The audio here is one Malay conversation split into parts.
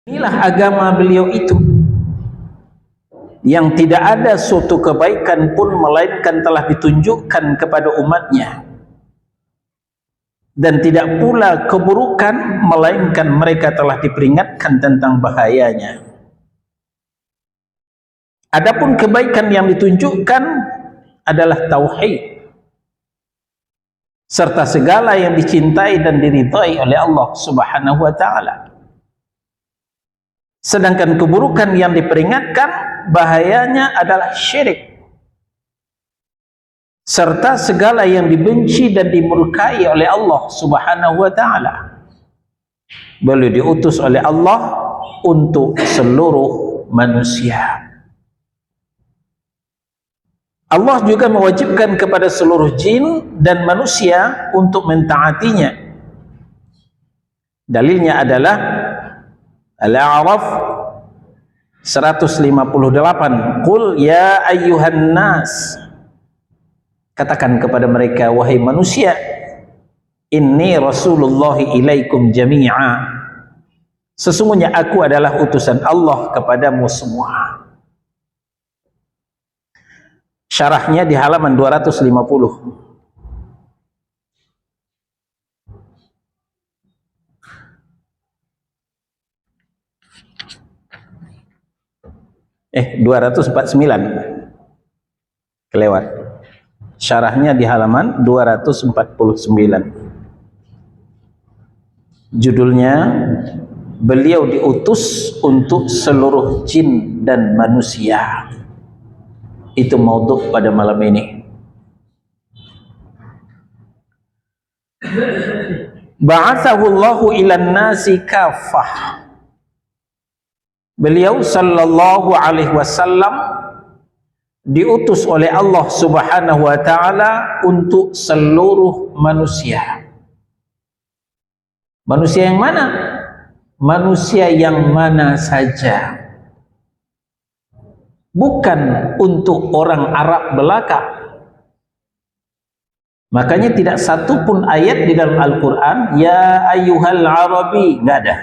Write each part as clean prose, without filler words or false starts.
Inilah agama beliau itu, yang tidak ada suatu kebaikan pun melainkan telah ditunjukkan kepada umatnya, dan tidak pula keburukan melainkan mereka telah diperingatkan tentang bahayanya. Adapun kebaikan yang ditunjukkan adalah tauhid serta segala yang dicintai dan diridhai oleh Allah Subhanahu wa taala. Sedangkan keburukan yang diperingatkan bahayanya adalah syirik serta segala yang dibenci dan dimurkai oleh Allah Subhanahu wa taala. Beliau diutus oleh Allah untuk seluruh manusia. Allah juga mewajibkan kepada seluruh jin dan manusia untuk mentaatinya. Dalilnya adalah Al-A'raf 158. Qul ya ayyuhan nas, katakan kepada mereka, wahai manusia, inni rasulullahi ilaikum jami'a, sesungguhnya aku adalah utusan Allah kepadamu semua. Syarahnya di halaman 250. Eh, 249. Kelewat. Syarahnya di halaman 249. Judulnya, beliau diutus untuk seluruh jin dan manusia. Itu maudhu' pada malam ini. Ba'athahu Allahu ilan nasi kafah. Beliau sallallahu alaihi wasallam diutus oleh Allah Subhanahu wa taala untuk seluruh manusia. Manusia yang mana? Manusia yang mana saja. Bukan untuk orang Arab belaka. Makanya tidak satu pun ayat di dalam Al-Quran ya ayyuhal arabi, enggak ada.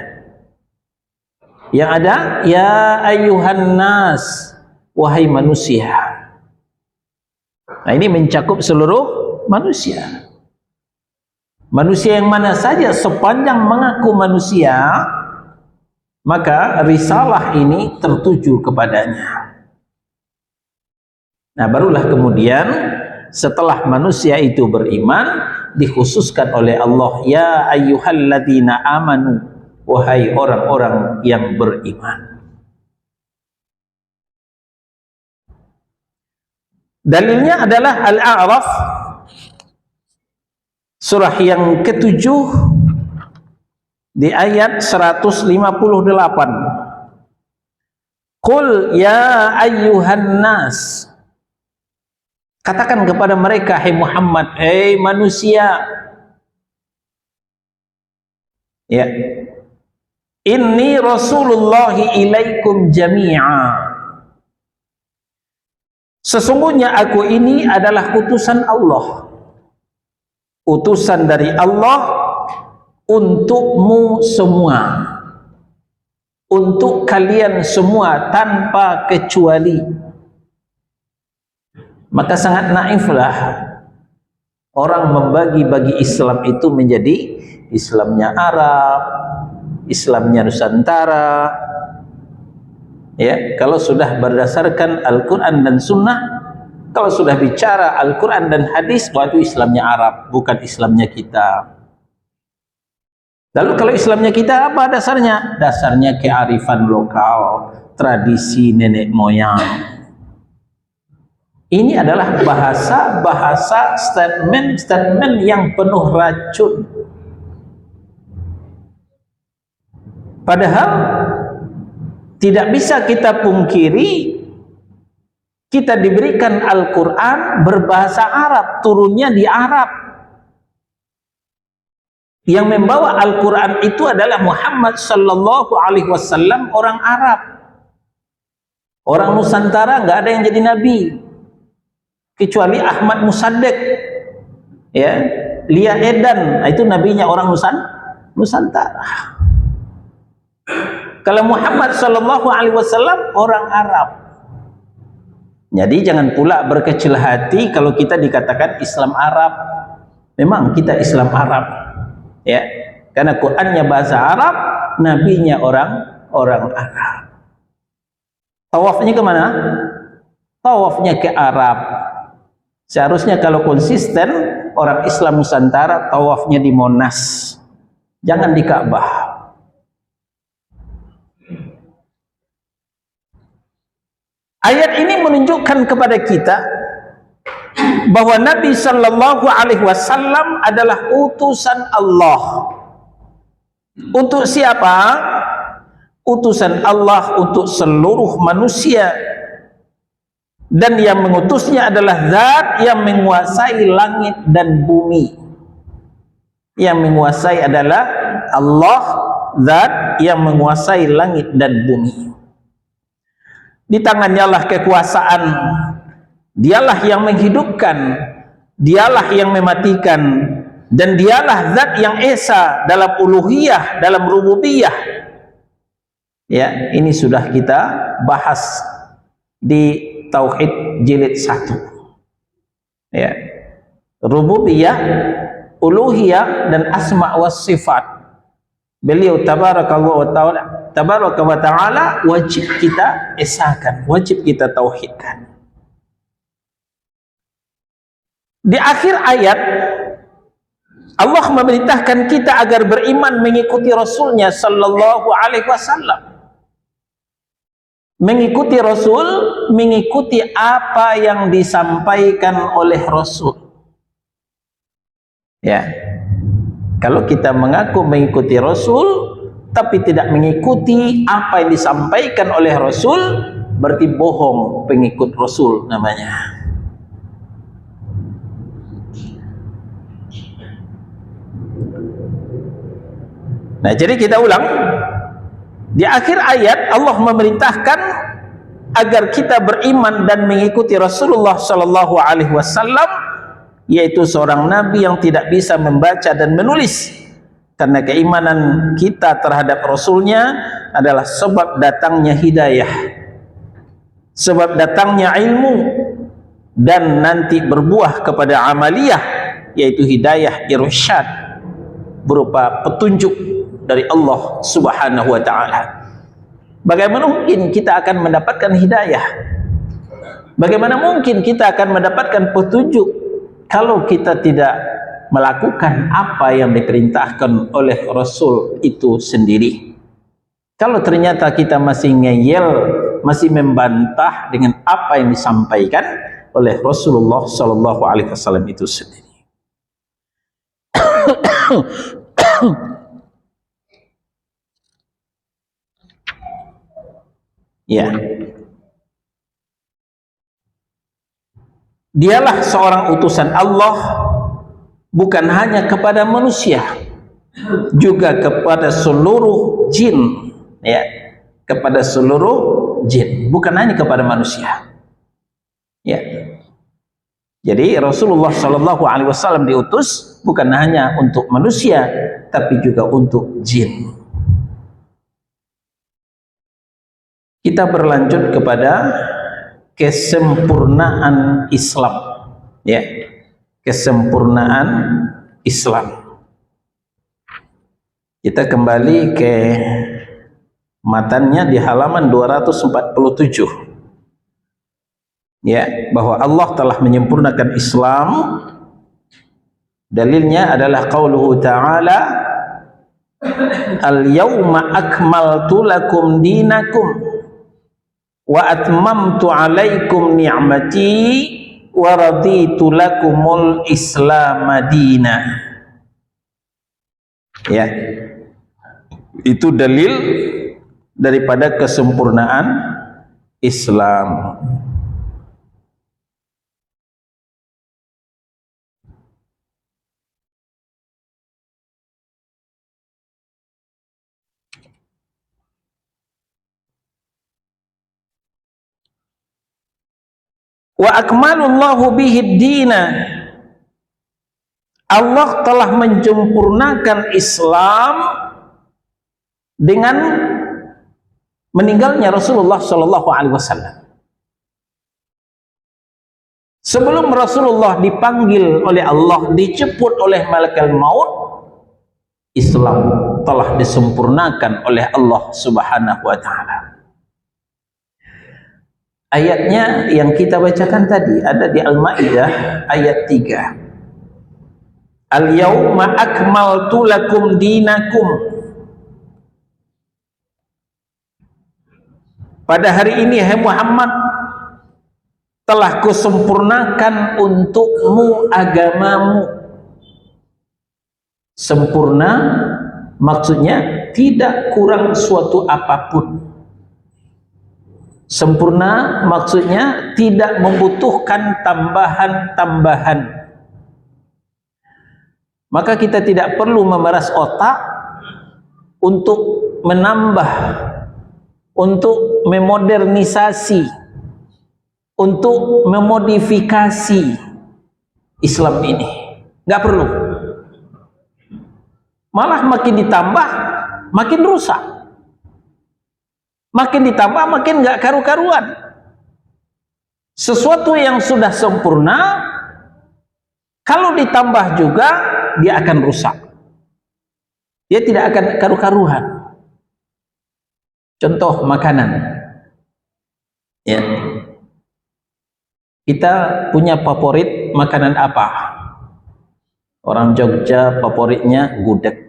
Yang ada ya ayyuhan nas, wahai manusia. Nah, ini mencakup seluruh manusia. Manusia yang mana saja sepanjang mengaku manusia, maka risalah ini tertuju kepadanya. Nah, barulah kemudian setelah manusia itu beriman, dikhususkan oleh Allah ya ayyuhalladzina amanu, wahai orang-orang yang beriman. Dalilnya adalah Al-A'raf surah yang ke-7 di ayat 158. Qul ya ayyuhan nas, katakan kepada mereka, hai Muhammad, hai manusia, ya, inni rasulullahi ilaikum jami'a, sesungguhnya aku ini adalah utusan Allah, utusan dari Allah untukmu semua, untuk kalian semua tanpa kecuali. Maka sangat naiflah orang membagi-bagi Islam itu menjadi Islamnya Arab, Islamnya Nusantara. Ya, kalau sudah berdasarkan Al-Quran dan Sunnah, kalau sudah bicara Al-Quran dan Hadis, waktu Islamnya Arab, bukan Islamnya kita. Lalu kalau Islamnya kita apa dasarnya? Dasarnya kearifan lokal, tradisi nenek moyang. Ini adalah bahasa statement yang penuh racun. Padahal tidak bisa kita pungkiri, kita diberikan Al-Quran berbahasa Arab, turunnya di Arab. Yang membawa Al-Quran itu adalah Muhammad sallallahu alaihi wasallam, orang Arab. Orang Nusantara nggak ada yang jadi nabi kecuali Ahmad Musaddiq, ya, Lia Edan, itu nabinya orang Nusantara. Kalau Muhammad sallallahu alaihi wasallam orang Arab. Jadi jangan pula berkecil hati kalau kita dikatakan Islam Arab. Memang kita Islam Arab, ya, karena Qurannya bahasa Arab, nabinya orang Arab. Tawafnya kemana? Tawafnya ke Arab. Seharusnya kalau konsisten orang Islam Nusantara tawafnya di Monas, jangan di Ka'bah. Ayat ini menunjukkan kepada kita bahwa Nabi sallallahu alaihi wasallam adalah utusan Allah. Untuk siapa? Utusan Allah untuk seluruh manusia. Dan yang mengutusnya adalah zat yang menguasai langit dan bumi. Yang menguasai adalah Allah, zat yang menguasai langit dan bumi. Di tangannya lah kekuasaan. Dialah yang menghidupkan, dialah yang mematikan, dan dialah zat yang esa dalam uluhiyah, dalam rububiyah. Ya, ini sudah kita bahas di Tauhid jilid 1. Ya. Rububiyah, uluhiyah dan asma wa sifat. Beliau tabaraka wa ta'ala wajib kita esakan, wajib kita tauhidkan. Di akhir ayat Allah memerintahkan kita agar beriman mengikuti Rasulnya sallallahu alaihi wasallam. Mengikuti Rasul, mengikuti apa yang disampaikan oleh Rasul. Ya. Kalau kita mengaku mengikuti Rasul tapi tidak mengikuti apa yang disampaikan oleh Rasul, berarti bohong pengikut Rasul namanya. Nah, jadi kita ulang. Di akhir ayat Allah memerintahkan agar kita beriman dan mengikuti Rasulullah sallallahu alaihi wasallam, yaitu seorang nabi yang tidak bisa membaca dan menulis. Karena keimanan kita terhadap Rasulnya adalah sebab datangnya hidayah, sebab datangnya ilmu, dan nanti berbuah kepada amaliyah, yaitu hidayah irsyad berupa petunjuk dari Allah Subhanahu wa ta'ala. Bagaimana mungkin kita akan mendapatkan hidayah? Bagaimana mungkin kita akan mendapatkan petunjuk kalau kita tidak melakukan apa yang diperintahkan oleh Rasul itu sendiri? Kalau ternyata kita masih ngeyel, masih membantah dengan apa yang disampaikan oleh Rasulullah sallallahu alaihi wasallam itu sendiri. Ya, dialah seorang utusan Allah, bukan hanya kepada manusia, juga kepada seluruh jin. Ya, kepada seluruh jin, bukan hanya kepada manusia. Ya, jadi Rasulullah Shallallahu Alaihi Wasallam diutus bukan hanya untuk manusia, tapi juga untuk jin. Kita berlanjut kepada kesempurnaan Islam, ya, kesempurnaan Islam. Kita kembali ke matannya di halaman 247, ya, bahwa Allah telah menyempurnakan Islam. Dalilnya adalah qauluhu ta'ala, al-yawma akmaltu lakum dinakum wa atmamtu alaikum ni'mati wa raditu lakumul Islam madina. Ya, itu dalil daripada kesempurnaan Islam. Wa akmalullahu bihi dina, Allah telah menyempurnakan Islam dengan meninggalnya Rasulullah Shallallahu Alaihi Wasallam. Sebelum Rasulullah dipanggil oleh Allah, dijemput oleh malaikat maut, Islam telah disempurnakan oleh Allah Subhanahu wa taala. Ayatnya yang kita bacakan tadi ada di Al-Maidah ayat 3. Al-yauma akmaltu lakum dinakum. Pada hari ini hai Muhammad, telah kusempurnakan untukmu agamamu. Sempurna maksudnya tidak kurang suatu apapun. Sempurna maksudnya tidak membutuhkan tambahan-tambahan. Maka kita tidak perlu memeras otak untuk menambah, untuk memodernisasi, untuk memodifikasi Islam ini. Nggak perlu. Malah makin ditambah, makin rusak. Makin ditambah, makin nggak karu-karuan. Sesuatu yang sudah sempurna, kalau ditambah juga, dia akan rusak. Dia tidak akan karu-karuan. Contoh makanan. Ya. Kita punya favorit makanan apa? Orang Jogja favoritnya gudeg.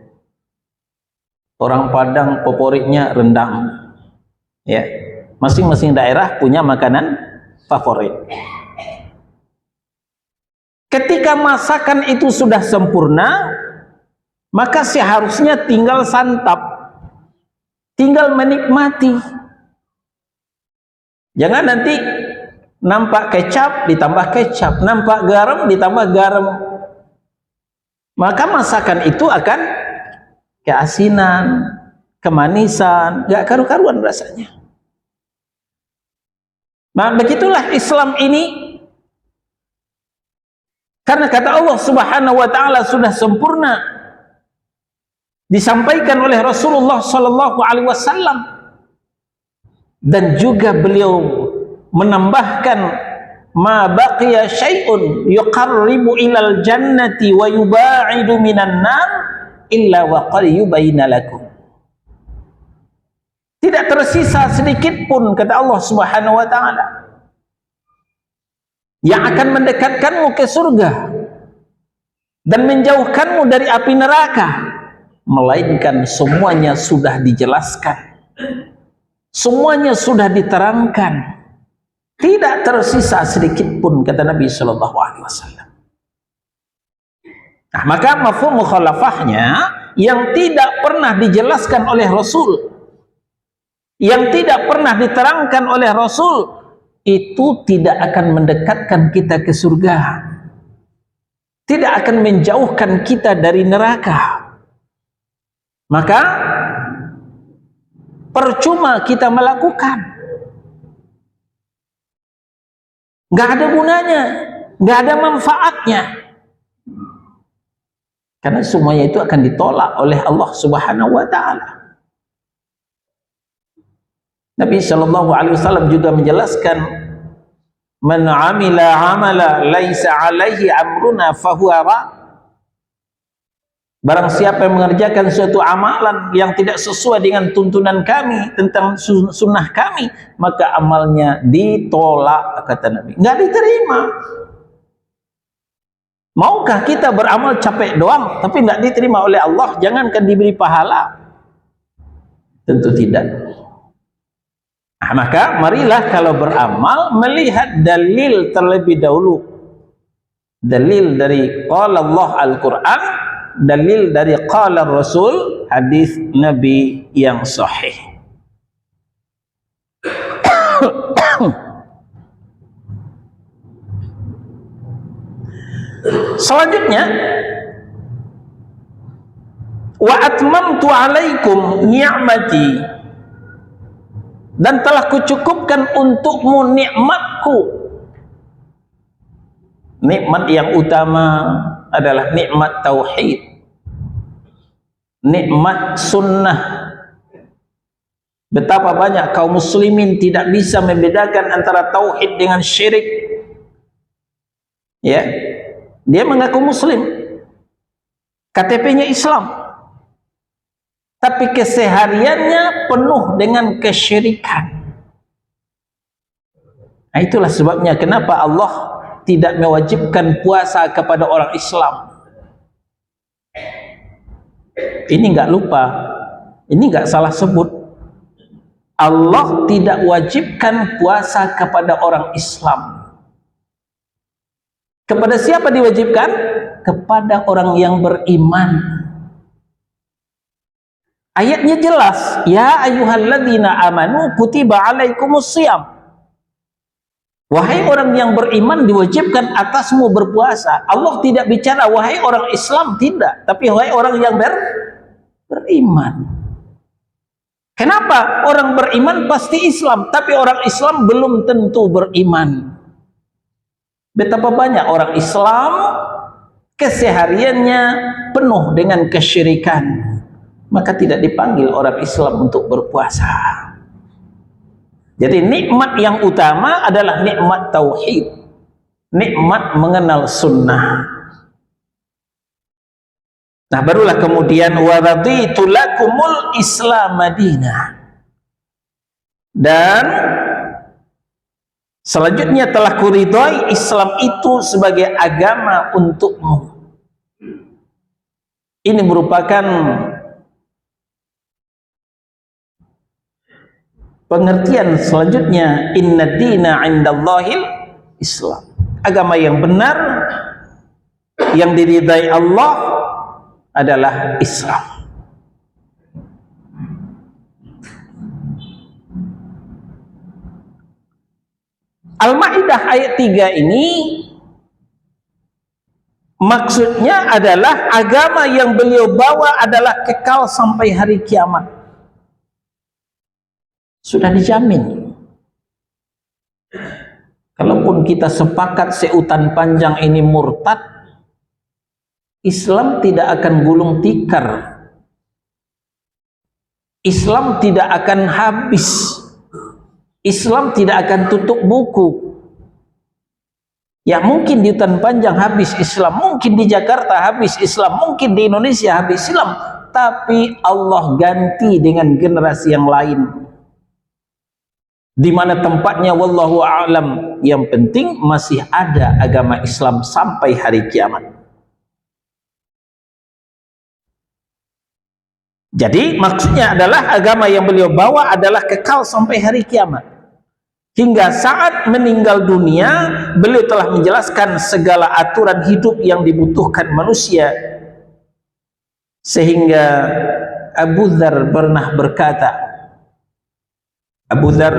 Orang Padang favoritnya rendang. Ya, masing-masing daerah punya makanan favorit. Ketika masakan itu sudah sempurna, maka seharusnya tinggal santap, tinggal menikmati. Jangan nanti nampak kecap ditambah kecap, nampak garam ditambah garam. Maka masakan itu akan keasinan, kemanisan, gak karu-karuan rasanya. Nah, begitulah Islam ini. Karena kata Allah Subhanahu wa taala sudah sempurna, disampaikan oleh Rasulullah sallallahu alaihi wasallam, dan juga beliau menambahkan ma baqiya syai'un yuqarribu ilal jannati wa yuba'idu minan nar illa wa qad yubayna lakum. Tidak tersisa sedikit pun, kata Allah Subhanahu wa taala, yang akan mendekatkanmu ke surga dan menjauhkanmu dari api neraka, melainkan semuanya sudah dijelaskan, semuanya sudah diterangkan, tidak tersisa sedikit pun, kata Nabi Shallallahu Alaihi Wasallam. Nah, maka mafhum mukhalafahnya yang tidak pernah dijelaskan oleh Rasul, yang tidak pernah diterangkan oleh Rasul, itu tidak akan mendekatkan kita ke surga, tidak akan menjauhkan kita dari neraka. Maka percuma kita melakukan, nggak ada gunanya, nggak ada manfaatnya, karena semuanya itu akan ditolak oleh Allah Subhanahu wa taala. Nabi Shallallahu Alaihi Wasallam juga menjelaskan, man amila amala laisa alaihi amruna fahuwa ra. Barang siapa yang mengerjakan suatu amalan yang tidak sesuai dengan tuntunan kami tentang sunnah kami, maka amalnya ditolak, kata Nabi, nggak diterima. Maukah kita beramal capek doang tapi nggak diterima oleh Allah, jangankan diberi pahala? Tentu tidak. Nah, maka marilah kalau beramal melihat dalil terlebih dahulu, dalil dari qala Allah Al-Quran, dalil dari qala Rasul, hadis Nabi yang sahih. Selanjutnya, wa atmamtu alaikum ni'mati, dan telah kucukupkan untukmu nikmatku. Nikmat yang utama adalah nikmat tauhid, nikmat sunnah, Betapa banyak kaum muslimin tidak bisa membedakan antara tauhid dengan syirik. Ya, dia mengaku muslim, KTP-nya Islam, tapi kesehariannya penuh dengan kesyirikan. Nah, itulah sebabnya kenapa Allah tidak mewajibkan puasa kepada orang Islam. Ini enggak lupa, ini enggak salah sebut. Allah tidak wajibkan puasa kepada orang Islam. Kepada siapa diwajibkan? Kepada orang yang beriman. Ayatnya jelas, ya ayyuhalladzina amanu kutiba alaikumusiyam. Wahai orang yang beriman, diwajibkan atasmu berpuasa. Allah tidak bicara wahai orang Islam, tidak, tapi wahai orang yang beriman. Kenapa? Orang beriman pasti Islam, tapi orang Islam belum tentu beriman. Betapa banyak orang Islam kesehariannya penuh dengan kesyirikan, maka tidak dipanggil orang Islam untuk berpuasa. Jadi nikmat yang utama adalah nikmat tauhid, nikmat mengenal sunnah. Nah, barulah kemudian wa raditu lakumul Islam madinah. Dan selanjutnya telah kuridhai Islam itu sebagai agama untukmu. Ini merupakan pengertian selanjutnya, inna dina indallahil Islam. Agama yang benar yang diridai Allah adalah Islam. Al-Maidah ayat 3 ini maksudnya adalah agama yang beliau bawa adalah kekal sampai hari kiamat. Sudah dijamin. Kalaupun kita sepakat seutan panjang ini murtad, Islam tidak akan gulung tikar. Islam tidak akan habis. Islam tidak akan tutup buku. Ya, mungkin di hutan panjang habis Islam, mungkin di Jakarta habis Islam, mungkin di Indonesia habis Islam, tapi Allah ganti dengan generasi yang lain. Di mana tempatnya wallahu a'lam. Yang penting masih ada agama Islam sampai hari kiamat. Jadi maksudnya adalah agama yang beliau bawa adalah kekal sampai hari kiamat. Hingga saat meninggal dunia, beliau telah menjelaskan segala aturan hidup yang dibutuhkan manusia. Sehingga Abu Dzar pernah berkata, Abu Dzar,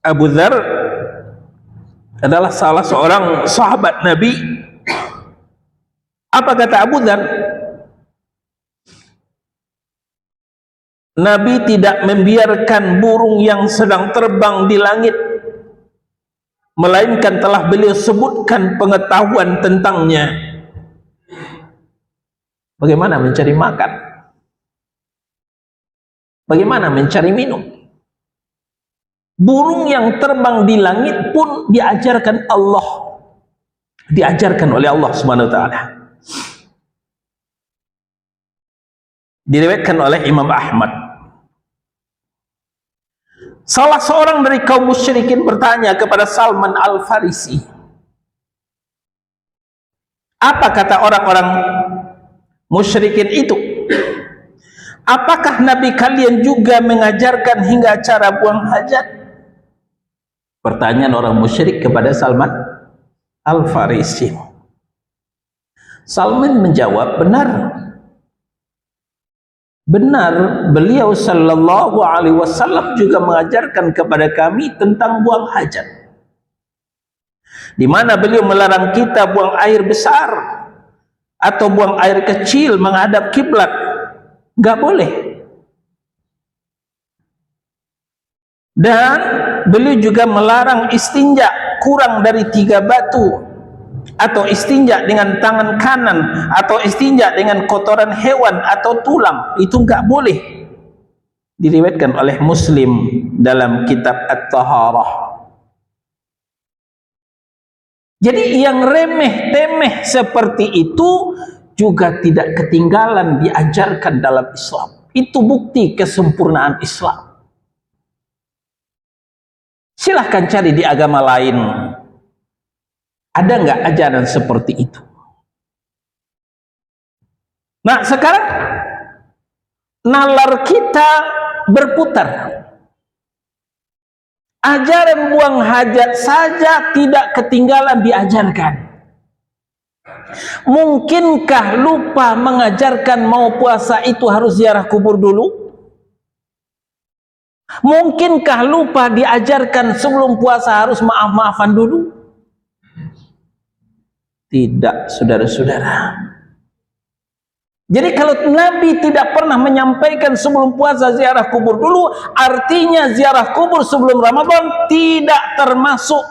Abu Dzar adalah salah seorang sahabat Nabi. Apa kata Abu Dzar? Nabi tidak membiarkan burung yang sedang terbang di langit, melainkan telah beliau sebutkan pengetahuan tentangnya. Bagaimana mencari makan, bagaimana mencari minum. Burung yang terbang di langit pun diajarkan Allah, diajarkan oleh Allah Subhanahu wa taala. Diriwayatkan oleh Imam Ahmad. Salah seorang dari kaum musyrikin bertanya kepada Salman Al-Farisi, apa kata orang-orang musyrikin itu? Apakah Nabi kalian juga mengajarkan hingga cara buang hajat? Pertanyaan orang musyrik kepada Salman Al-Farisi. Salman menjawab, benar. Benar, beliau sallallahu alaihi wasallam juga mengajarkan kepada kami tentang buang hajat, di mana beliau melarang kita buang air besar atau buang air kecil menghadap kiblat, nggak boleh. Dan beliau juga melarang istinja kurang dari 3 batu, atau istinja dengan tangan kanan, atau istinja dengan kotoran hewan atau tulang. Itu enggak boleh. Diriwayatkan oleh Muslim dalam kitab At-Taharah. Jadi yang remeh-temeh seperti itu juga tidak ketinggalan diajarkan dalam Islam. Itu bukti kesempurnaan Islam. Silahkan cari di agama lain, ada nggak ajaran seperti itu? Nah, sekarang nalar kita berputar. Ajaran buang hajat saja tidak ketinggalan diajarkan. Mungkinkah lupa mengajarkan mau puasa itu harus ziarah kubur dulu? Mungkinkah lupa diajarkan sebelum puasa harus maaf-maafan dulu? Tidak, saudara-saudara. Jadi kalau Nabi tidak pernah menyampaikan sebelum puasa ziarah kubur dulu, artinya ziarah kubur sebelum Ramadan tidak termasuk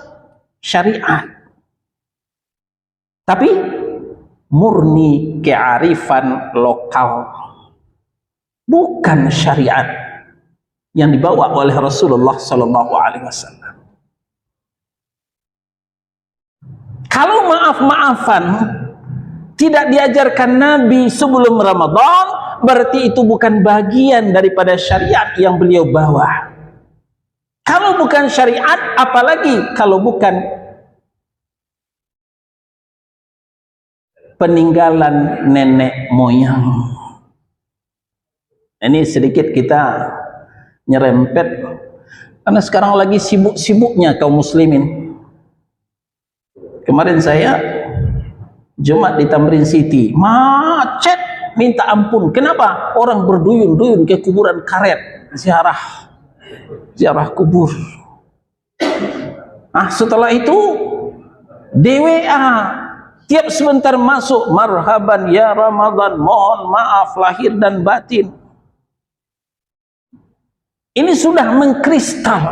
syariat. Tapi murni kearifan lokal, bukan syariat yang dibawa oleh Rasulullah sallallahu alaihi wasallam. Kalau maaf-maafan tidak diajarkan Nabi sebelum Ramadan, berarti itu bukan bagian daripada syariat yang beliau bawa. Kalau bukan syariat, apalagi kalau bukan peninggalan nenek moyang. Ini sedikit kita nyerempet, karena sekarang lagi sibuk-sibuknya kaum muslimin. Kemarin saya Jumat di Tamrin City, macet minta ampun. Kenapa? Orang berduyun-duyun ke kuburan karet, ziarah kubur. Nah, setelah itu DWA tiap sebentar masuk, marhaban ya Ramadan, mohon maaf lahir dan batin. Ini sudah mengkristal.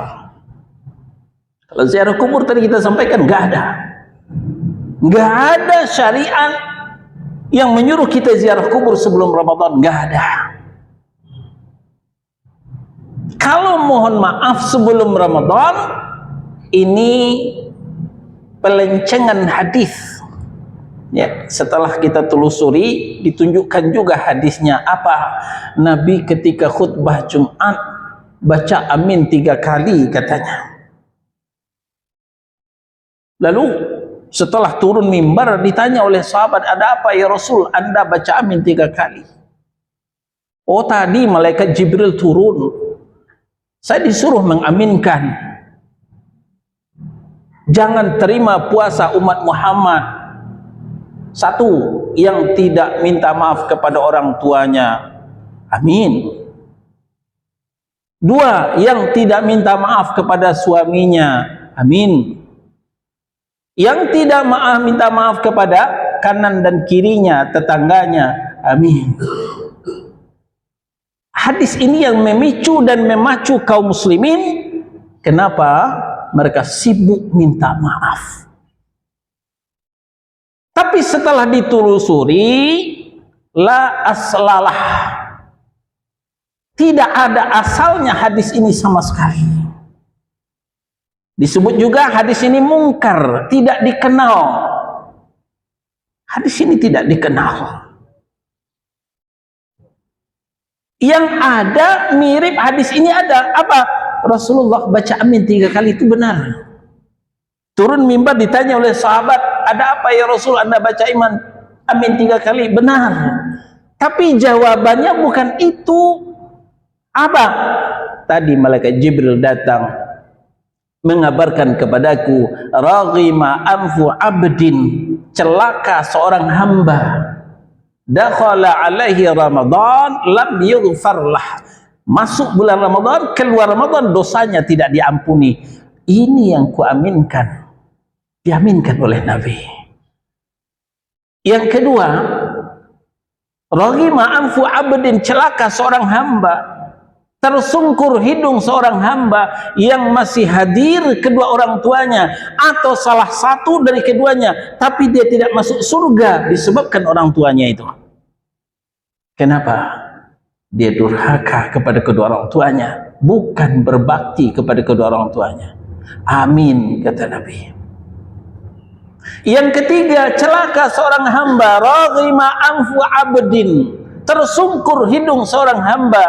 Kalau ziarah kubur tadi kita sampaikan nggak ada syariat yang menyuruh kita ziarah kubur sebelum Ramadan, nggak ada. Kalau mohon maaf sebelum Ramadan, ini pelencengan hadis. Ya, setelah kita telusuri, ditunjukkan juga hadisnya apa. Nabi ketika khutbah Jumat baca amin 3 kali katanya. Lalu setelah turun mimbar ditanya oleh sahabat, ada apa ya Rasul, Anda baca amin 3 kali? Oh, tadi malaikat Jibril turun, saya disuruh mengaminkan, jangan terima puasa umat Muhammad. 1, yang tidak minta maaf kepada orang tuanya, amin. 2, yang tidak minta maaf kepada suaminya, amin. Yang tidak minta maaf kepada kanan dan kirinya, tetangganya, amin. Hadis ini yang memicu dan memacu kaum muslimin. Kenapa? Mereka sibuk minta maaf. Tapi setelah ditelusuri, la aslalah, tidak ada asalnya hadis ini sama sekali. Disebut juga hadis ini mungkar, tidak dikenal. Hadis ini tidak dikenal. Yang ada mirip hadis ini ada apa? Rasulullah baca amin 3 kali, itu benar. Turun mimbar ditanya oleh sahabat, ada apa ya Rasul, Anda baca amin 3 kali, benar. Tapi jawabannya bukan itu. Apa? Tadi malaikat Jibril datang mengabarkan kepadaku, raghima anfu abdin, celaka seorang hamba dakhala alaihi Ramadan lam yughfar lah. Masuk bulan Ramadan, keluar Ramadan, dosanya tidak diampuni. Ini yang kuaminkan, diaminkan oleh Nabi. Yang kedua, raghima anfu abdin, celaka seorang hamba, tersungkur hidung seorang hamba yang masih hadir kedua orang tuanya atau salah satu dari keduanya, tapi dia tidak masuk surga disebabkan orang tuanya itu. Kenapa? Dia durhaka kepada kedua orang tuanya, bukan berbakti kepada kedua orang tuanya. Amin, kata Nabi. Yang ketiga, celaka seorang hamba, raghima anfu abdin, tersungkur hidung seorang hamba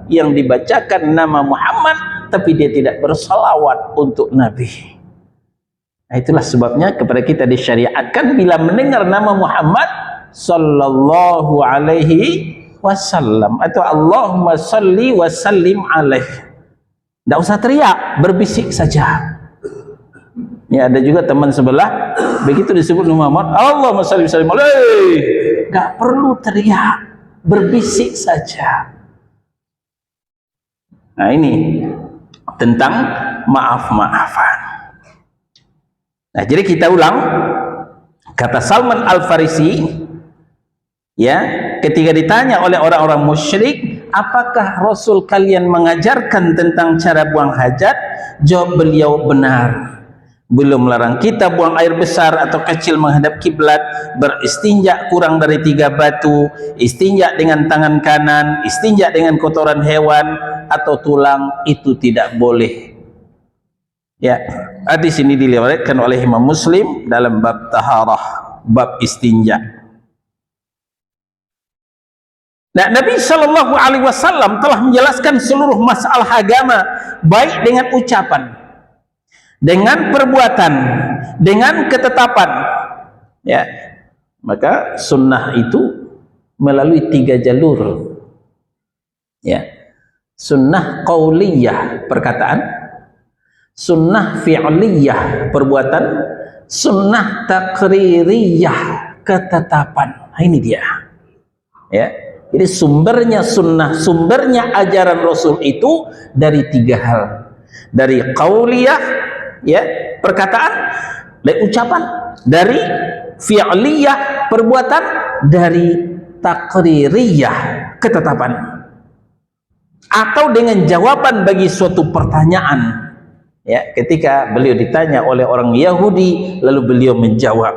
yang dibacakan nama Muhammad tapi dia tidak bersalawat untuk Nabi. Nah, itulah sebabnya kepada kita disyariatkan bila mendengar nama Muhammad sallallahu alaihi wasallam atau Allahumma salli wa sallim alaihi, tidak usah teriak, berbisik saja. Ya, ada juga teman sebelah begitu disebut nama Muhammad, Allahumma salli wa sallim alaihi, tidak perlu teriak, berbisik saja. Nah, ini tentang maaf-maafan. Nah, jadi kita ulang kata Salman Al-Farisi, ya, ketika ditanya oleh orang-orang musyrik, apakah Rasul kalian mengajarkan tentang cara buang hajat? Jawab beliau, benar. Belum melarang kita buang air besar atau kecil menghadap kiblat, beristinja kurang dari 3 batu, istinja dengan tangan kanan, istinja dengan kotoran hewan atau tulang, itu tidak boleh. Ya, hadis ini diriwayatkan oleh Imam Muslim dalam bab taharah, bab istinja. Nah, Nabi Shallallahu Alaihi Wasallam telah menjelaskan seluruh masalah agama, baik dengan ucapan, dengan perbuatan, dengan ketetapan. Ya, maka sunnah itu melalui 3 jalur. Ya, sunnah qauliyah, perkataan, sunnah fi'liyah, perbuatan, sunnah takririyah, ketetapan. Nah, ini dia. Ya, jadi sumbernya sunnah, sumbernya ajaran Rasul itu dari 3 hal. Dari qauliyah, ya, perkataan, dari ucapan, dari fi'liyah, perbuatan, dari takririyah, ketetapan. Atau dengan jawaban bagi suatu pertanyaan. Ya, ketika beliau ditanya oleh orang Yahudi, lalu beliau menjawab.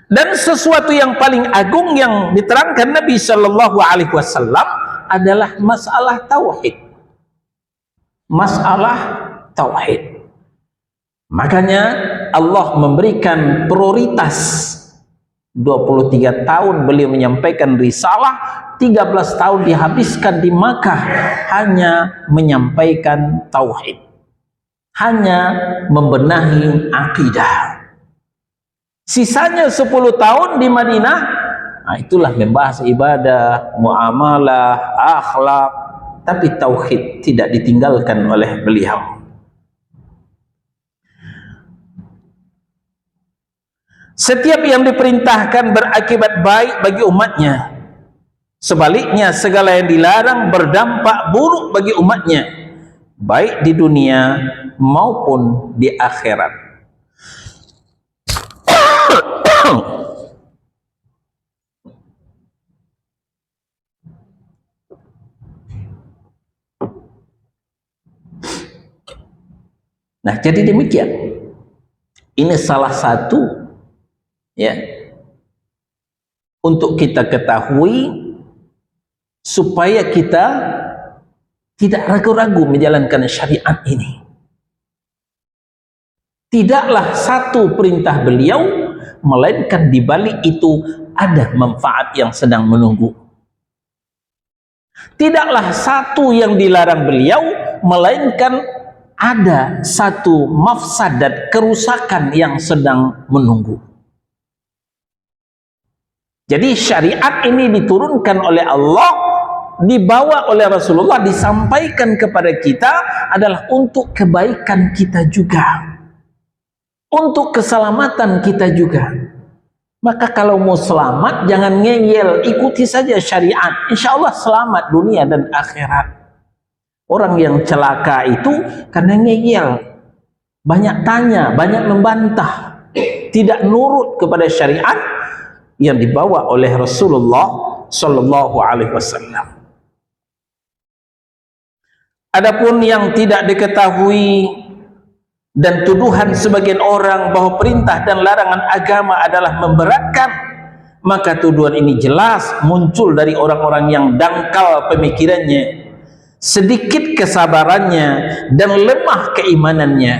Dan sesuatu yang paling agung yang diterangkan Nabi Shallallahu Alaihi Wasallam adalah masalah tauhid. Masalah tauhid. Makanya Allah memberikan prioritas. 23 tahun beliau menyampaikan risalah, 13 tahun dihabiskan di Makkah hanya menyampaikan tauhid, hanya membenahi akidah. Sisanya 10 tahun di Madinah, nah itulah membahas ibadah, muamalah, akhlak, tapi tauhid tidak ditinggalkan oleh beliau. Setiap yang diperintahkan berakibat baik bagi umatnya. Sebaliknya segala yang dilarang berdampak buruk bagi umatnya, baik di dunia maupun di akhirat. Nah, jadi demikian. Ini salah satu, ya, untuk kita ketahui supaya kita tidak ragu-ragu menjalankan syariat ini. Tidaklah satu perintah beliau, melainkan di balik itu ada manfaat yang sedang menunggu. Tidaklah satu yang dilarang beliau, melainkan ada satu mafsadat, kerusakan yang sedang menunggu. Jadi syariat ini diturunkan oleh Allah, dibawa oleh Rasulullah, disampaikan kepada kita adalah untuk kebaikan kita juga, untuk keselamatan kita juga. Maka kalau mau selamat, jangan ngeyel, ikuti saja syariat. Insya Allah selamat dunia dan akhirat. Orang yang celaka itu karena ngeyel, banyak tanya, banyak membantah, tidak nurut kepada syariat yang dibawa oleh Rasulullah Sallallahu Alaihi Wasallam. Adapun yang tidak diketahui dan tuduhan sebagian orang bahwa perintah dan larangan agama adalah memberatkan, maka tuduhan ini jelas muncul dari orang-orang yang dangkal pemikirannya, sedikit kesabarannya, dan lemah keimanannya.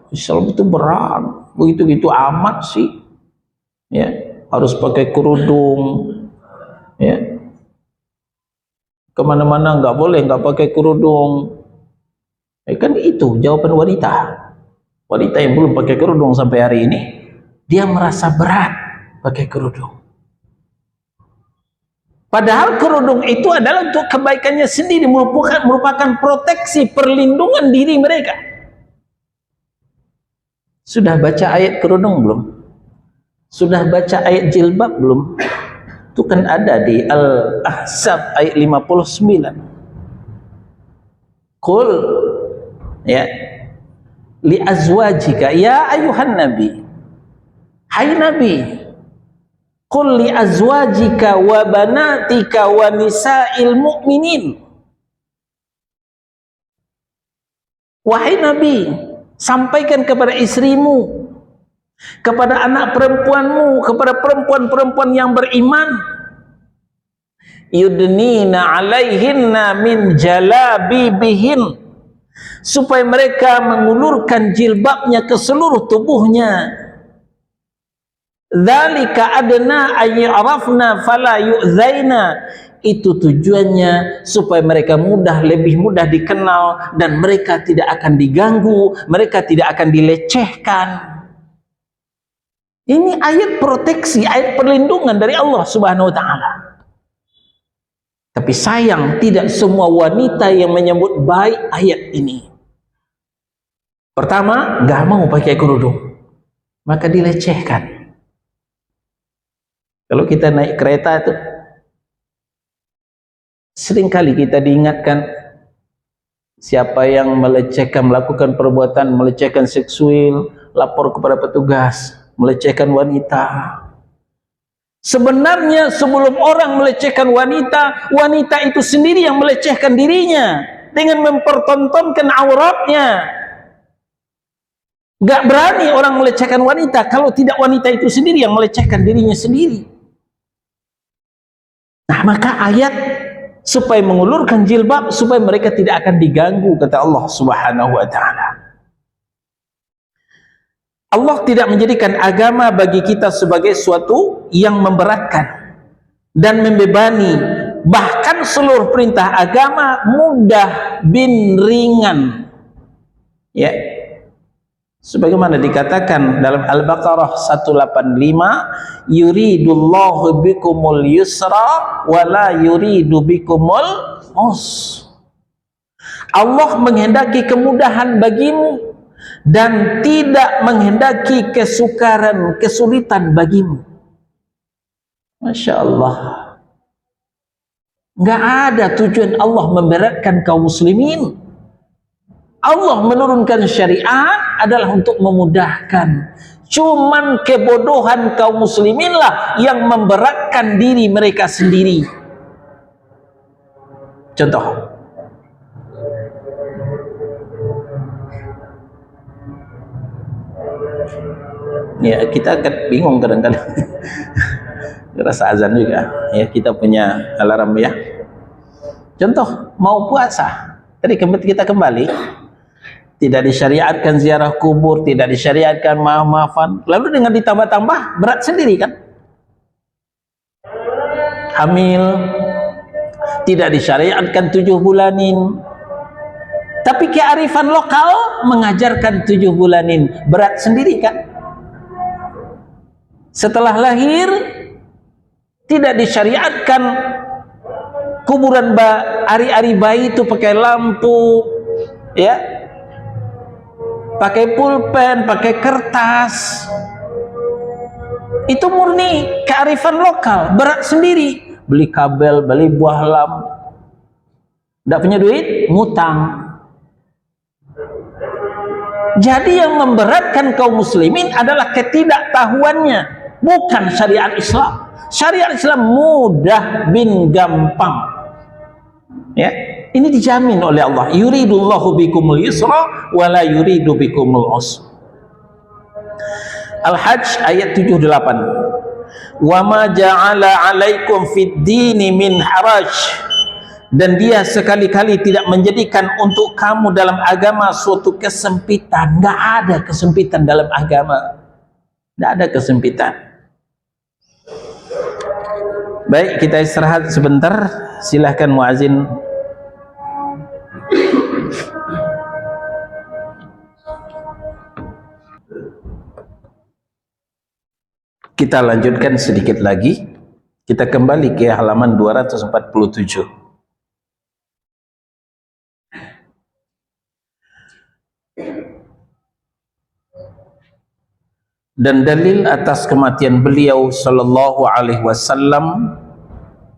Islam itu berat, begitu-gitu amat sih, ya, harus pakai kerudung, ya, kemana-mana nggak boleh nggak pakai kerudung. Kan itu jawaban wanita yang belum pakai kerudung sampai hari ini, dia merasa berat pakai kerudung. Padahal kerudung itu adalah untuk kebaikannya sendiri, merupakan proteksi, perlindungan diri mereka. Sudah baca ayat kerudung belum? Sudah baca ayat jilbab belum? Itu kan ada di Al-Ahzab ayat 59. Qul, ya, li azwajika, ya ayuhan nabi, hai nabi, qul li azwajika wa banatika wa nisa'il mu'minin. Wahai nabi, sampaikan kepada istrimu, kepada anak perempuanmu, kepada perempuan-perempuan yang beriman, yudnina alaihinna min jalabibihin, supaya mereka mengulurkan jilbabnya ke seluruh tubuhnya. Dzalika adna ayyarafna fala yu'zaina. Itu tujuannya supaya mereka lebih mudah dikenal dan mereka tidak akan diganggu, mereka tidak akan dilecehkan. Ini ayat proteksi, ayat perlindungan dari Allah Subhanahu wa taala. Tapi sayang, tidak semua wanita yang menyambut baik ayat ini. Pertama, gak mau pakai kerudung, maka dilecehkan. Kalau kita naik kereta itu, seringkali kita diingatkan, siapa yang melakukan perbuatan melecehkan seksual, lapor kepada petugas, melecehkan wanita. Sebenarnya sebelum orang melecehkan wanita, wanita itu sendiri yang melecehkan dirinya dengan mempertontonkan auratnya. Gak berani orang melecehkan wanita kalau tidak wanita itu sendiri yang melecehkan dirinya sendiri. Nah, maka ayat supaya mengulurkan jilbab, supaya mereka tidak akan diganggu, kata Allah Subhanahu wa taala. Allah tidak menjadikan agama bagi kita sebagai suatu yang memberatkan dan membebani. Bahkan seluruh perintah agama mudah bin ringan, ya, sebagaimana dikatakan dalam Al-Baqarah 185, yuridullahu bikumul yusra wa la yuridu bikumul usra. Allah menghendaki kemudahan bagimu dan tidak menghendaki kesukaran, kesulitan bagimu. Masya Allah, nggak ada tujuan Allah memberatkan kaum muslimin. Allah menurunkan syariat adalah untuk memudahkan. Cuman kebodohan kaum musliminlah yang memberatkan diri mereka sendiri. Contoh, ya, kita akan bingung kadang-kadang. Rasa azan juga, ya, kita punya alarm, ya. Contoh, mau puasa, tadi kita kembali, tidak disyariatkan ziarah kubur, tidak disyariatkan maaf-maafan, lalu dengan ditambah-tambah berat sendiri kan. Hamil tidak disyariatkan 7 bulanin, tapi kearifan lokal mengajarkan 7 bulanin, berat sendiri kan. Setelah lahir tidak disyariatkan kuburan ari-ari bayi itu pakai lampu, ya, pakai pulpen, pakai kertas, itu murni kearifan lokal, berat sendiri. Beli kabel, beli buah lam, tidak punya duit, ngutang. Jadi yang memberatkan kaum muslimin adalah ketidaktahuannya, bukan syariat Islam. Syariat Islam mudah bin gampang. Ya, ini dijamin oleh Allah. Yuridullahu bikumul yusra wa la yuridu bikumul usra. Al-Hajj ayat 78. Wa ma ja'ala 'alaikum fid dini min haraj. Dan dia sekali-kali tidak menjadikan untuk kamu dalam agama suatu kesempitan. Enggak ada kesempitan dalam agama. Enggak ada kesempitan. Baik, kita istirahat sebentar. Silahkan muazin. Kita lanjutkan sedikit lagi. Kita kembali ke halaman 247. Dan dalil atas kematian beliau sallallahu alaihi wasallam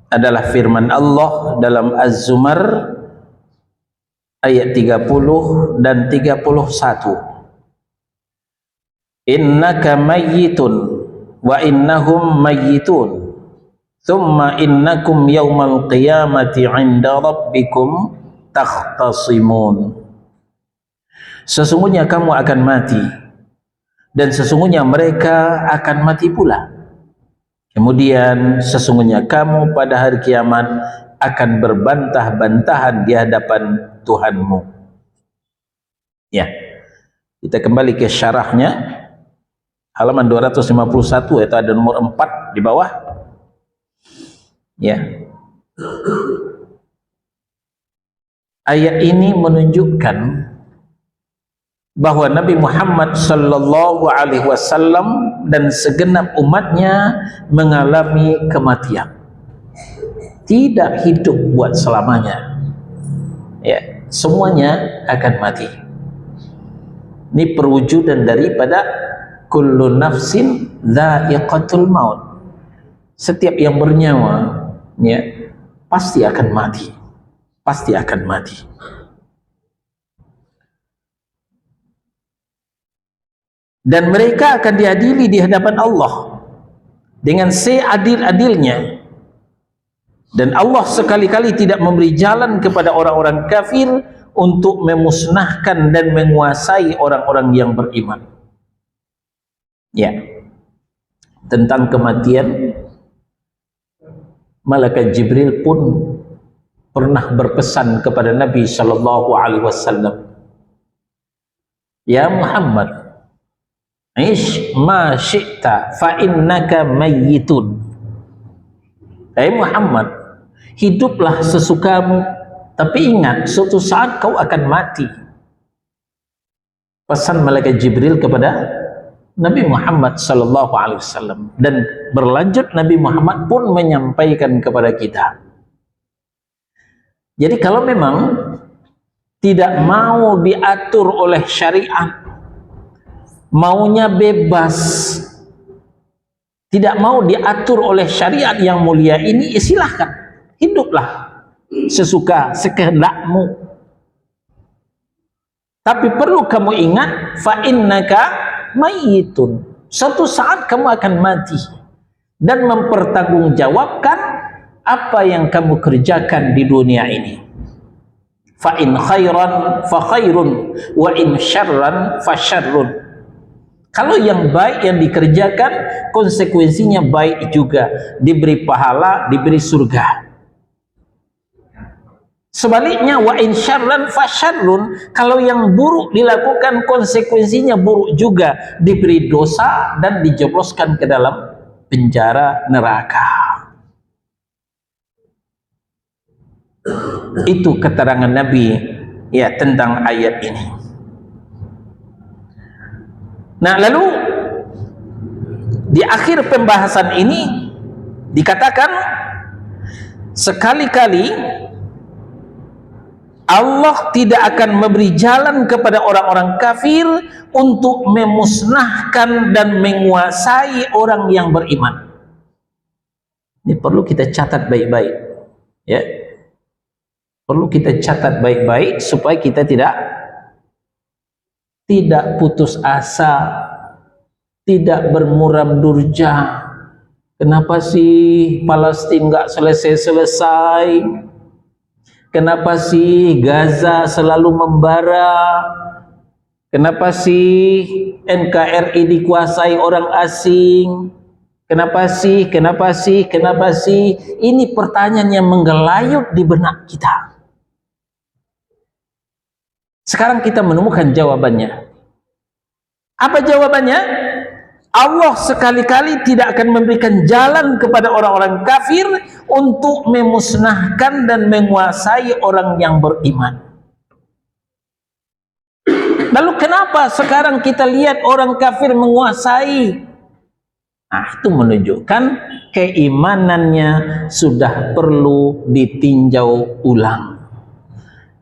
adalah firman Allah dalam Az-Zumar ayat 30 dan 31. Innaka mayyitun wa innahum mayyitun thumma innakum yawmal qiyamati 'inda rabbikum takhtasimun. Sesungguhnya kamu akan mati dan sesungguhnya mereka akan mati pula. Kemudian sesungguhnya kamu pada hari kiamat akan berbantah-bantahan di hadapan Tuhanmu. Ya, kita kembali ke syarahnya, halaman 251, itu ada nomor 4 di bawah. Ya, ayat ini menunjukkan bahwa Nabi Muhammad sallallahu alaihi wasallam dan segenap umatnya mengalami kematian. Tidak hidup buat selamanya. Ya, semuanya akan mati. Ini perwujudan daripada kullu nafsin dha'iqatul maut. Setiap yang bernyawa, ya, pasti akan mati. Pasti akan mati. Dan mereka akan diadili di hadapan Allah dengan seadil-adilnya. Dan Allah sekali-kali tidak memberi jalan kepada orang-orang kafir untuk memusnahkan dan menguasai orang-orang yang beriman. Ya, tentang kematian, malaikat Jibril pun pernah berpesan kepada Nabi sallallahu alaihi wasallam, ya Muhammad, ish ma syi'ta fa innaka mayyitun. Hai Muhammad, hiduplah sesukamu, tapi ingat suatu saat kau akan mati. Pesan malaikat Jibril kepada Nabi Muhammad sallallahu alaihi wasallam, dan berlanjut Nabi Muhammad pun menyampaikan kepada kita. Jadi kalau memang tidak mau diatur oleh syariat, maunya bebas, tidak mau diatur oleh syariat yang mulia ini, ya silahkan, hiduplah sesuka sekehendakmu. Tapi perlu kamu ingat, fa innaka mayyitun, suatu saat kamu akan mati, dan mempertanggungjawabkan apa yang kamu kerjakan di dunia ini. Fa in khairan fa khairun wa in syarran fa syarrun. Kalau yang baik yang dikerjakan, konsekuensinya baik juga, diberi pahala, diberi surga. Sebaliknya, wa in syarran fa syarrun, kalau yang buruk dilakukan, konsekuensinya buruk juga, diberi dosa dan dijebloskan ke dalam penjara neraka. Itu keterangan Nabi ya tentang ayat ini. Nah, lalu di akhir pembahasan ini dikatakan, sekali-kali Allah tidak akan memberi jalan kepada orang-orang kafir untuk memusnahkan dan menguasai orang yang beriman. Ini perlu kita catat baik-baik, ya. Perlu kita catat baik-baik supaya kita tidak putus asa, tidak bermuram durja. Kenapa sih Palestina nggak selesai-selesai? Kenapa sih Gaza selalu membara? Kenapa sih NKRI dikuasai orang asing? Kenapa sih? Kenapa sih? Kenapa sih? Ini pertanyaan yang menggelayut di benak kita. Sekarang kita menemukan jawabannya. Apa jawabannya? Allah sekali-kali tidak akan memberikan jalan kepada orang-orang kafir untuk memusnahkan dan menguasai orang yang beriman. Lalu kenapa sekarang kita lihat orang kafir menguasai? Nah, itu menunjukkan keimanannya sudah perlu ditinjau ulang.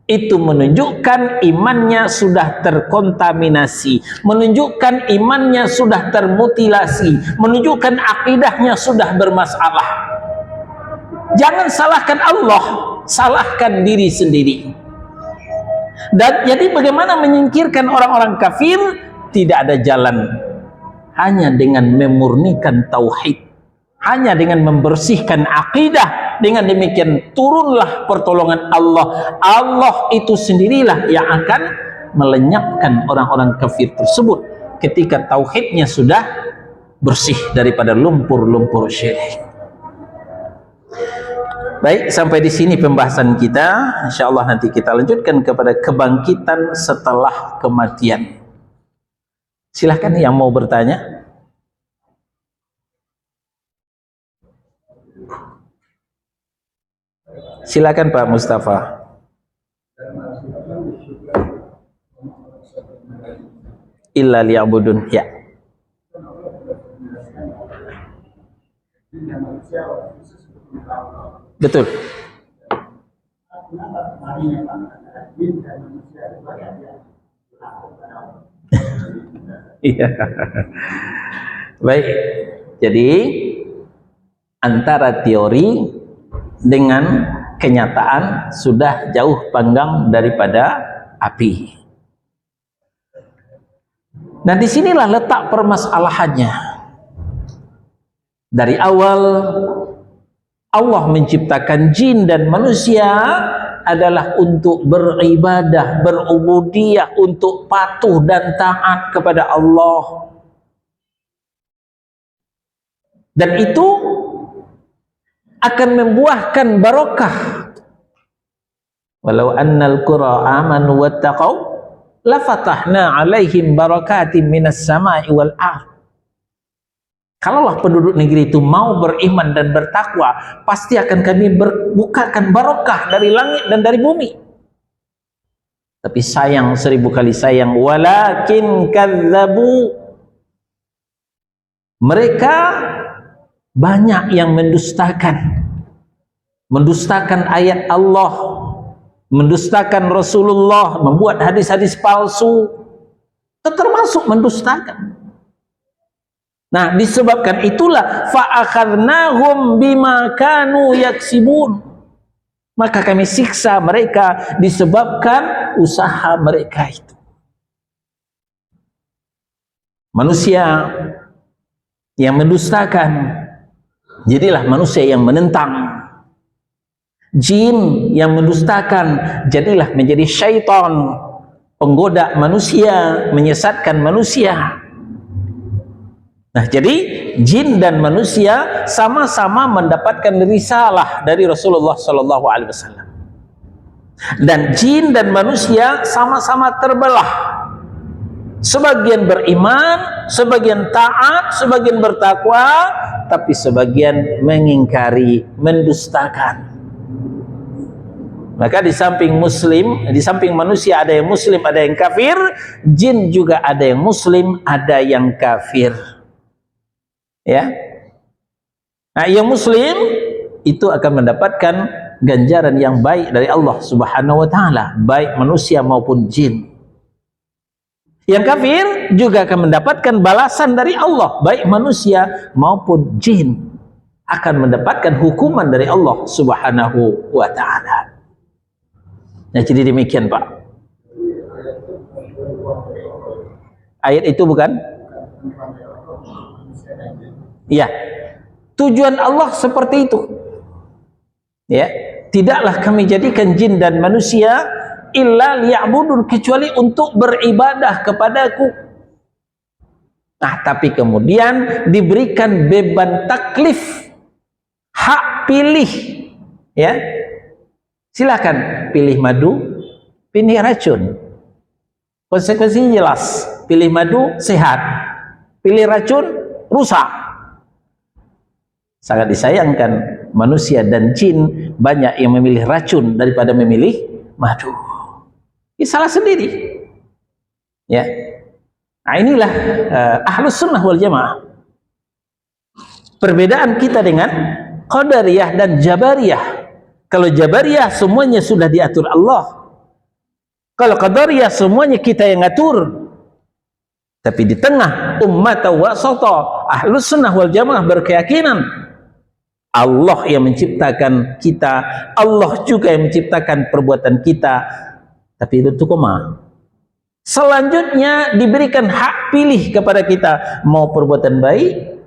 Itu menunjukkan imannya sudah terkontaminasi, menunjukkan imannya sudah termutilasi, menunjukkan akidahnya sudah bermasalah. Jangan salahkan Allah, salahkan diri sendiri. Dan jadi bagaimana menyingkirkan orang-orang kafir? Tidak ada jalan, hanya dengan memurnikan tauhid, hanya dengan membersihkan akidah. Dengan demikian turunlah pertolongan Allah. Allah itu sendirilah yang akan melenyapkan orang-orang kafir tersebut ketika tauhidnya sudah bersih daripada lumpur-lumpur syirik. Baik, sampai di sini pembahasan kita. Insyaallah nanti kita lanjutkan kepada kebangkitan setelah kematian. Silahkan yang mau bertanya. Silakan Pak Mustafa. Illa liya'budun, ya. Betul. Iya. Baik. Jadi antara teori dengan kenyataan sudah jauh panggang daripada api. Nah, disinilah letak permasalahannya. Dari awal Allah menciptakan jin dan manusia adalah untuk beribadah, berubudiyah, untuk patuh dan taat kepada Allah. Dan itu akan membuahkan barokah. Walau annal qura amanu wattaqau lafatahna alaihim barakatim minas sama'i wal ardh. Kalaulah penduduk negeri itu mau beriman dan bertakwa, pasti akan kami bukakan barokah dari langit dan dari bumi. Tapi sayang, 1000 kali sayang, walakin kadzabu, mereka banyak yang mendustakan ayat Allah, mendustakan Rasulullah, membuat hadis-hadis palsu, itu termasuk mendustakan. Nah, disebabkan itulah fa'akhadnahum bima kanu yaksibun, maka kami siksa mereka disebabkan usaha mereka itu. Manusia yang mendustakan, jadilah manusia yang menentang. Jin yang mendustakan, jadilah menjadi syaitan, penggoda manusia, menyesatkan manusia. Nah, jadi jin dan manusia sama-sama mendapatkan risalah dari Rasulullah Sallallahu Alaihi Wasallam. Dan jin dan manusia sama-sama terbelah. Sebagian beriman, sebagian taat, sebagian bertakwa, tapi sebagian mengingkari, mendustakan. Maka di samping muslim, di samping manusia ada yang muslim, ada yang kafir, jin juga ada yang muslim, ada yang kafir. Ya. Nah, yang muslim itu akan mendapatkan ganjaran yang baik dari Allah Subhanahu wa taala, baik manusia maupun jin. Yang kafir juga akan mendapatkan balasan dari Allah, baik manusia maupun jin akan mendapatkan hukuman dari Allah Subhanahu wa taala. Nah, jadi demikian, Pak. Ayat itu bukan? Ya. Tujuan Allah seperti itu. Ya, tidaklah kami jadikan jin dan manusia illa liya'budun, kecuali untuk beribadah kepadaku. Nah, tapi kemudian diberikan beban taklif, hak pilih. Ya, silakan pilih madu, pilih racun. Konsekuensinya jelas. Pilih madu sehat, pilih racun rusak. Sangat disayangkan manusia dan jin banyak yang memilih racun daripada memilih madu. Ini salah sendiri. Ya. Nah, inilah Ahlus Sunnah wal Jamaah. Perbedaan kita dengan Qadariyah dan Jabariyah. Kalau Jabariyah semuanya sudah diatur Allah. Kalau Qadariyah semuanya kita yang ngatur. Tapi di tengah umat wasata, Ahlus Sunnah wal Jamaah berkeyakinan Allah yang menciptakan kita, Allah juga yang menciptakan perbuatan kita. Tapi itu koma. Selanjutnya diberikan hak pilih kepada kita, mau perbuatan baik,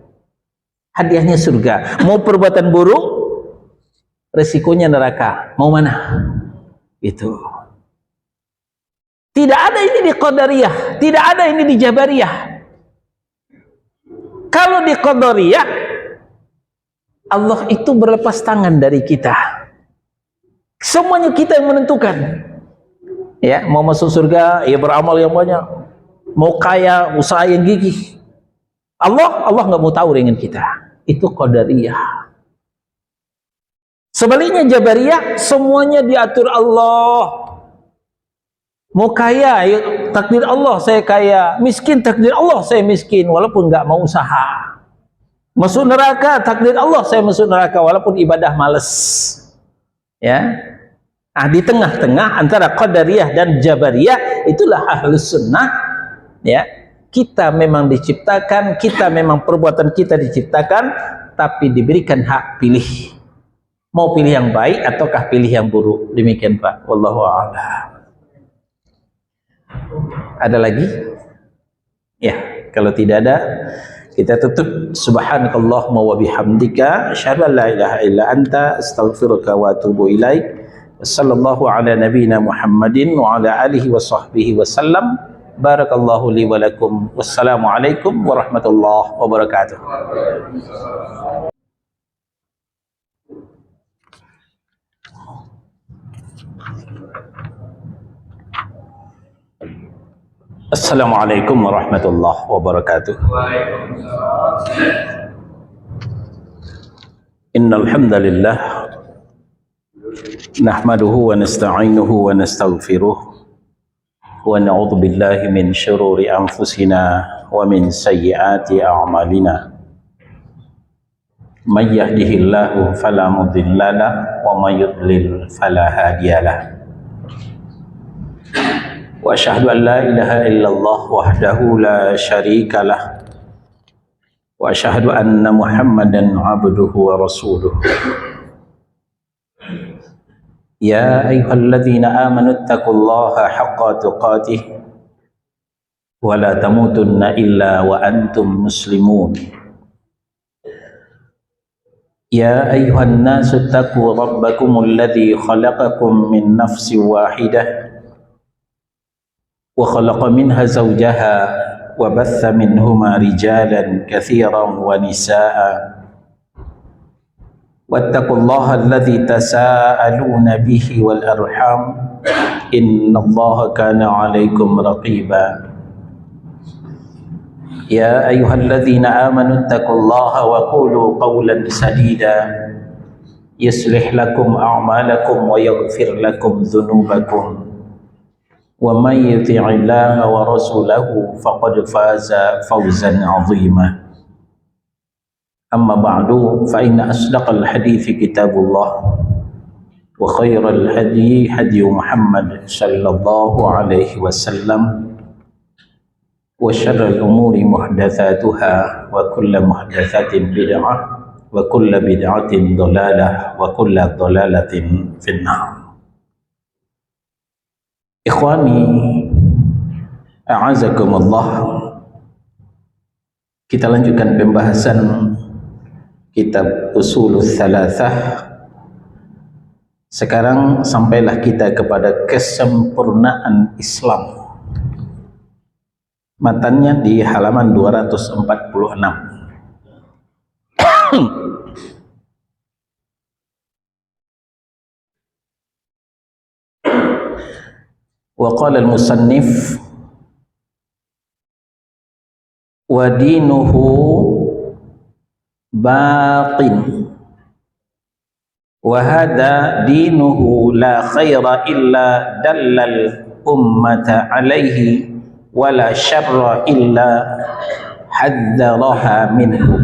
hadiahnya surga. Mau perbuatan buruk, resikonya neraka. Mau mana? Itu. Tidak ada ini di Qadariyah, tidak ada ini di Jabariyah. Kalau di Qadariyah, Allah itu berlepas tangan dari kita. Semuanya kita yang menentukan. Ya, mau masuk surga, ya beramal yang banyak. Mau kaya, usaha yang gigih. Allah nggak mau tahu dengan kita. Itu Qadariyah. Sebaliknya Jabariyah, semuanya diatur Allah. Mau kaya, ya, takdir Allah saya kaya. Miskin, takdir Allah saya miskin, walaupun nggak mau usaha. Masuk neraka, takdir Allah saya masuk neraka walaupun ibadah males. Ya. Nah, di tengah-tengah antara Qadariyah dan Jabariyah itulah Ahlus Sunnah. Ya. Kita memang diciptakan, kita memang perbuatan kita diciptakan, tapi diberikan hak pilih. Mau pilih yang baik ataukah pilih yang buruk? Demikian, Pak. Wallahu a'lam. Ada lagi? Ya, kalau tidak ada kita tutup. Subhanakallahumma wa bihamdika asyhadu an la ilaha illa anta astaghfiruka wa atubu ilaik. Wassallallahu ala nabiyyina Muhammadin wa ala alihi wa sahbihi wasallam. Barakallahu li wa lakum. Wassalamu alaikum warahmatullahi wabarakatuh. Assalamualaikum warahmatullahi wabarakatuh. Innal hamdalillah nahmaduhu wa nasta'inuhu wa nastaghfiruh wa na'udzu billahi min shururi anfusina wa min sayyiati a'malina. May yahdihillahu fala mudilla lahu wa may yudlil fala hadiya lahu. Wa asyhadu an la ilaha illallah wahdahu la syarika lah wa asyhadu anna Muhammadan abduhu wa rasuluh. Ya ayyuhalladzina amanu taqullaha haqqa tuqatih wa la tamutunna illa wa antum muslimun. Ya ayyuhan nasu taqu rabbakumul ladzi khalaqakum min nafsin wahidah وخلق منها زوجها وبث منهما رجالا كثيرا ونساء واتقوا الله الذي تساءلون به والأرحام إن الله كان عليكم رقيبا يا أيها الذين آمنوا اتقوا الله وقولوا قولا سديدا يصلح لكم أعمالكم ويغفر لكم ذنوبكم ومن يطع الله ورسوله فقد فاز فوزا عظيما. أما بعد فإن أصدق الحديث كتاب الله وخير الهدي هدي محمد صلى الله عليه وسلم وشر الأمور محدثاتها وكل محدثة بدعة وكل بدعة ضلالة وكل ضلالة في النار. Ikhwani a'azakumullah, kita lanjutkan pembahasan kitab Ushulul Thalathah. Sekarang sampailah kita kepada kesempurnaan Islam. Matanya di halaman 246. Wa qala al-musannif wa dinuhu baqin wa hadha dinuhu la khaira illa dallal ummata alaihi wa la syarra illa haddaraha minhu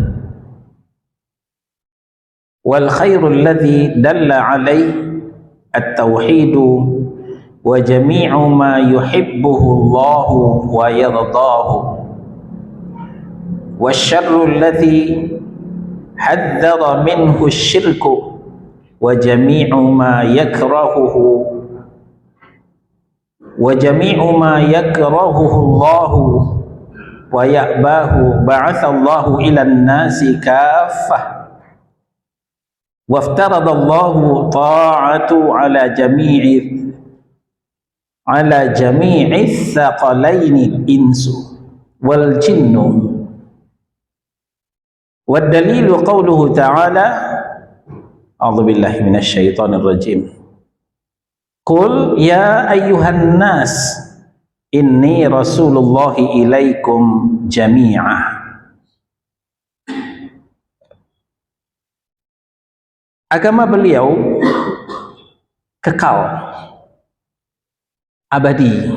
wal khairu alladhi dalla alaihi at-tauhidu wa jami'u ma yuhibbuhu Allahu wa yardahu wa syarru alladhi haddara minhu syirku wa jami'u ma yakrahuhu Allahu wa ya'bahu ba'atha Allahu ila an-nasi kaffah waftarada Allahu ta'atu ala jami'i thaqalaini insu wal jinnu wad dalilu qawluhu ta'ala a'udzu billahi minasyaitonir rajim qul ya ayyuhan nas inni rasulullahi ilaikum jami'ah. Agama beliau kekal, abadi.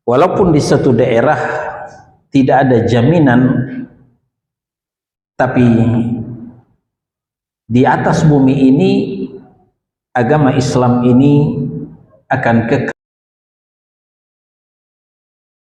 Walaupun di suatu daerah tidak ada jaminan, tapi di atas bumi ini agama Islam ini akan kekal.